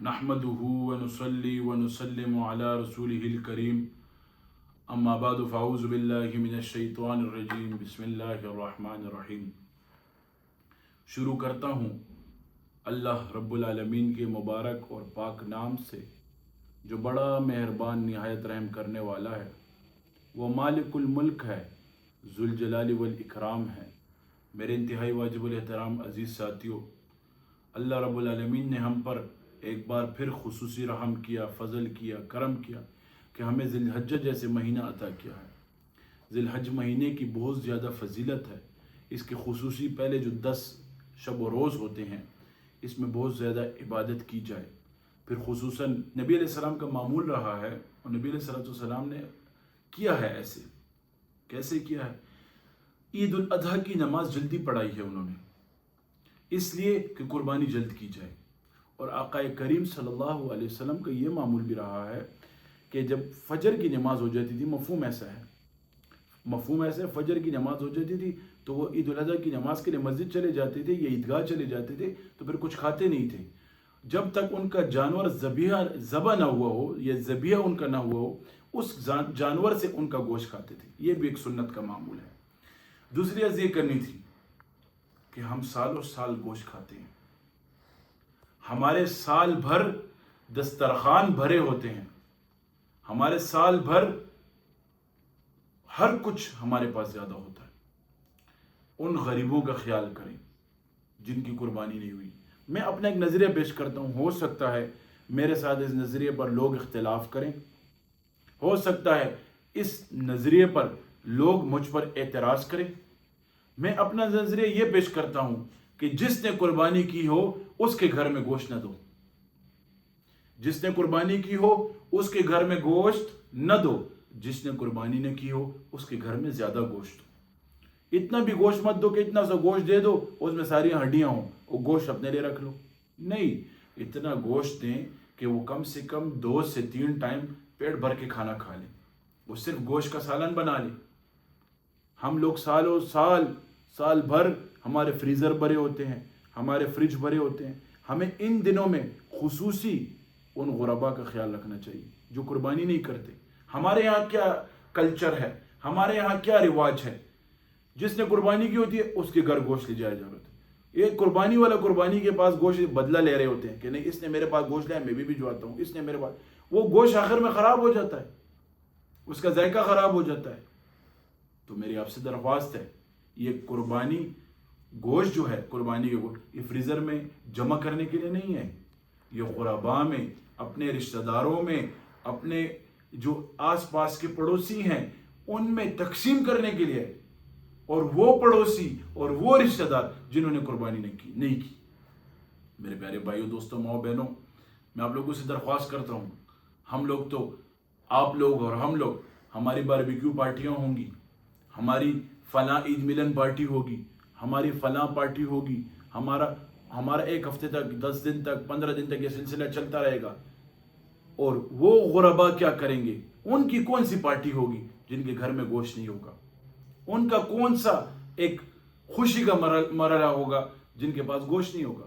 नहमदुहु व नुसल्ली व नुसल्लिमु अला रसूलिहिल करीम अम्मा बाद फ़अऊज़ु बिल्लाहि मिनश शैतानिर रजीम बिस्मिल्लाहिर रहमानिर रहीम। शुरू करता हूँ अल्लाह रब्बुल आलमीन के मुबारक और पाक नाम से, जो बड़ा मेहरबान निहायत रहम करने वाला है। वो मालिकुल मुल्क है, ज़ुल जलाली वल इकराम है। मेरे इंतहाई वाजिबुल एहतराम अज़ीज़ साथियों, अल्लाह रब्बुल आलमीन ने हम पर एक बार फिर खुसूसी रहम किया, फ़ज़ल किया, करम किया कि हमें ज़िलहज्ज जैसे महीना अता किया है। ज़िलहज्ज महीने की बहुत ज़्यादा फजीलत है। इसके खुसूसी पहले जो 10 शब व रोज़ होते हैं, इसमें बहुत ज़्यादा इबादत की जाए। फिर खुसूसन नबी अलैहिस्सलाम का मामूल रहा है, और नबी अलैहिस्सलाम ने किया है। ऐसे कैसे किया है? ईद उल अजहा की नमाज जल्दी पढ़ाई है उन्होंने, इसलिए कि कुर्बानी जल्द की जाए। और आका करीम सल्लल्लाहु अलैहि वसल्लम का ये मामूल भी रहा है कि जब फजर की नमाज हो जाती थी, मफहूम ऐसा है, फजर की नमाज हो जाती थी तो वो ईद उल अजहा की नमाज के लिए मस्जिद चले जाते थे या ईदगाह चले जाते थे, तो फिर कुछ खाते नहीं थे जब तक उनका जानवर ज़बा ना हुआ हो या ज़बिया उनका ना हुआ हो। उस जानवर से उनका गोश्त खाते थे। ये भी एक सुन्नत का मामूल है। दूसरी चीज़ ये करनी थी कि हम सालों साल गोश्त खाते हैं, हमारे साल भर दस्तरखान भरे होते हैं, हमारे साल भर हर कुछ हमारे पास ज़्यादा होता है। उन गरीबों का ख्याल करें जिनकी कुर्बानी नहीं हुई। मैं अपना एक नज़रिया पेश करता हूँ, हो सकता है मेरे साथ इस नज़रिए पर लोग इख्तिलाफ करें, हो सकता है इस नज़रिए पर लोग मुझ पर एतराज़ करें। मैं अपना नज़रिया ये पेश करता हूँ कि जिसने कुर्बानी की हो उसके घर में गोश्त न दो, जिसने कुर्बानी की हो उसके घर में गोश्त न दो, जिसने कुर्बानी न की हो उसके घर में ज़्यादा गोश्त दो। इतना भी गोश्त मत दो कि इतना सा गोश्त दे दो उसमें सारी हड्डियाँ हों, वो गोश्त अपने लिए रख लो। नहीं, इतना गोश्त दें कि वो कम से कम 2 से 3 टाइम पेट भर के खाना खा ले, वो सिर्फ गोश्त का सालन बना ले। हम लोग सालों साल भर हमारे फ्रीज़र भरे होते हैं, हमारे फ्रिज भरे होते हैं। हमें इन दिनों में खुसूसी उन गुरबा का ख्याल रखना चाहिए जो कुर्बानी नहीं करते। हमारे यहाँ क्या कल्चर है, हमारे यहाँ क्या रिवाज है? जिसने कुर्बानी की होती है उसके घर गोश्त ले जाया जाता है। ये कुर्बानी वाला कुर्बानी के पास गोश्त बदला ले रहे होते हैं कि नहीं, इसने मेरे पास गोश्त लाया, मैं भी भिजवाता हूँ, इसने मेरे पास। वो गोश्त आखिर में ख़राब हो जाता है, उसका जायका ख़राब हो जाता है। तो मेरी आपसे दरख्वास्त है, ये कुर्बानी गोश्त जो है, कुर्बानी के गोश्त, ये फ्रीज़र में जमा करने के लिए नहीं है। ये गुरबा में, अपने रिश्तेदारों में, अपने जो आसपास के पड़ोसी हैं उनमें तकसीम करने के लिए। और वो पड़ोसी और वो रिश्तेदार जिन्होंने कुर्बानी नहीं की। मेरे प्यारे भाइयों, दोस्तों, माओ बहनों, मैं आप लोगों से दरख्वास्त करता हूँ, हम लोग तो, आप लोग और हम लोग, हमारी बारबेक्यू पार्टियाँ होंगी, हमारी फलां ईद मिलन पार्टी होगी, हमारी फलां पार्टी होगी, हमारा 1 हफ्ते तक, 10 दिन तक, 15 दिन तक ये सिलसिला चलता रहेगा। और वो गुरबा क्या करेंगे? उनकी कौन सी पार्टी होगी जिनके घर में गोश्त नहीं होगा? उनका कौन सा एक खुशी का मरहला होगा जिनके पास गोश्त नहीं होगा?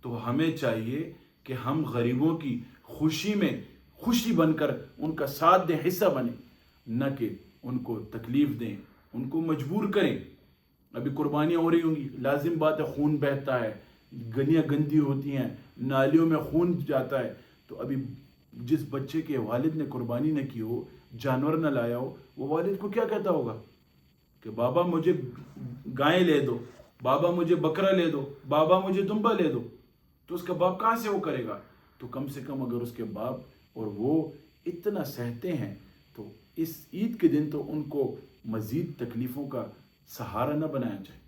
तो हमें चाहिए कि हम गरीबों की खुशी में खुशी बनकर उनका साथ दें, हिस्सा बने, न कि उनको तकलीफ दें, उनको मजबूर करें। अभी कुर्बानियाँ हो रही होंगी, लाजिम बात है, खून बहता है, गलियाँ गंदी होती हैं, नालियों में खून जाता है। तो अभी जिस बच्चे के वालिद ने कुर्बानी न की हो, जानवर न लाया हो, वो वालिद को क्या कहता होगा कि बाबा मुझे गाय ले दो, बाबा मुझे बकरा ले दो, बाबा मुझे दुम्बा ले दो। तो उसका बाप कहाँ से वो करेगा? तो कम से कम अगर उसके बाप और वो इतना सहते हैं तो इस ईद के दिन तो उनको मज़ीद तकलीफ़ों का सहारा न बनाया जाए,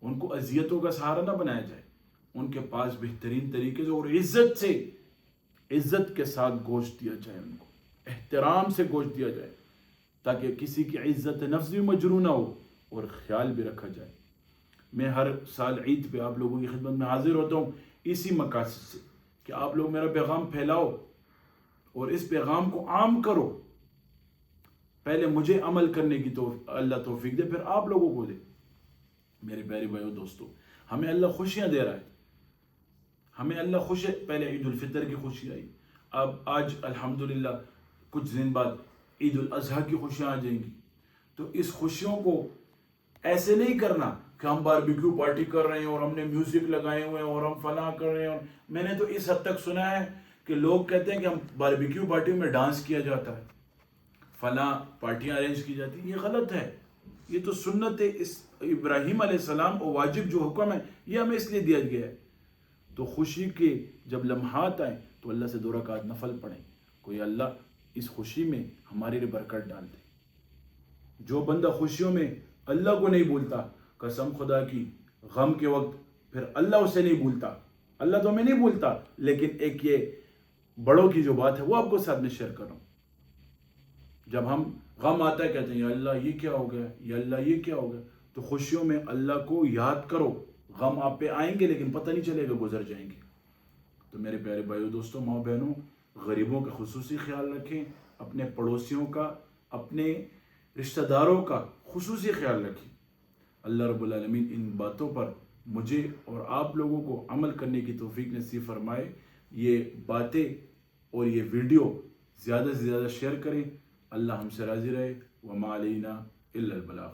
उनको अजियतों का सहारा न बनाया जाए। उनके पास बेहतरीन तरीके से और इज़्ज़त के साथ गोश्त दिया जाए, उनको एहतराम से गोश्त दिया जाए, ताकि किसी की इज़्ज़त नफ्स भी मजरू ना हो और ख्याल भी रखा जाए। मैं हर साल ईद पे आप लोगों की खिदमत में हाजिर होता हूँ इसी मकासद से कि आप लोग मेरा पैगाम फैलाओ और इस पैगाम को आम करो। पहले मुझे अमल करने की तो अल्लाह तौफीक दे, फिर आप लोगों को दे। मेरे प्यारे भाइयों, दोस्तों, हमें अल्लाह खुशियाँ दे रहा है, ہمیں اللہ خوش ہے. پہلے عید الفطر کی خوشی آئی, اب آج الحمدللہ کچھ دن بعد عید الاضحیٰ کی خوشیاں آ جائیں گی. تو اس خوشیوں کو ایسے نہیں کرنا کہ ہم باربیکیو پارٹی کر رہے ہیں اور ہم نے میوزک لگائے ہوئے ہیں اور ہم فلاں کر رہے ہیں. اور میں نے تو اس حد تک سنا ہے کہ لوگ کہتے ہیں کہ ہم باربیکیو پارٹی میں ڈانس کیا جاتا ہے, فلاں پارٹیاں ارینج کی جاتی ہیں. یہ غلط ہے. یہ تو سنت اس ابراہیم علیہ السلام کو واجب جو حکم ہے یہ ہمیں اس لیے دیا گیا ہے. تو خوشی کے جب لمحات آئیں تو اللہ سے 2 رکعت نفل پڑھیں. کوئی اللہ اس خوشی میں ہماری برکت ڈال دے. جو بندہ خوشیوں میں اللہ کو نہیں بھولتا, قسم خدا کی غم کے وقت پھر اللہ اسے نہیں بھولتا. اللہ تو ہمیں نہیں بھولتا, لیکن ایک یہ بڑوں کی جو بات ہے وہ آپ کو ساتھ میں شیئر کر رہا ہوں. جب ہم غم آتا ہے کہتے ہیں یا اللہ یہ کیا ہو گیا, یا اللہ یہ کیا ہو گیا. تو خوشیوں میں اللہ کو یاد کرو. غم آپ پہ آئیں گے لیکن پتہ نہیں چلے گا, گزر جائیں گے. تو میرے پیارے بھائیو دوستوں, ماں بہنوں, غریبوں کا خصوصی خیال رکھیں, اپنے پڑوسیوں کا, اپنے رشتہ داروں کا خصوصی خیال رکھیں. اللہ رب العالمین ان باتوں پر مجھے اور آپ لوگوں کو عمل کرنے کی توفیق نصیب فرمائے. یہ باتیں اور یہ ویڈیو زیادہ سے زیادہ شیئر کریں. اللہ ہم سے راضی رہے. وما علینا الا البلاغ.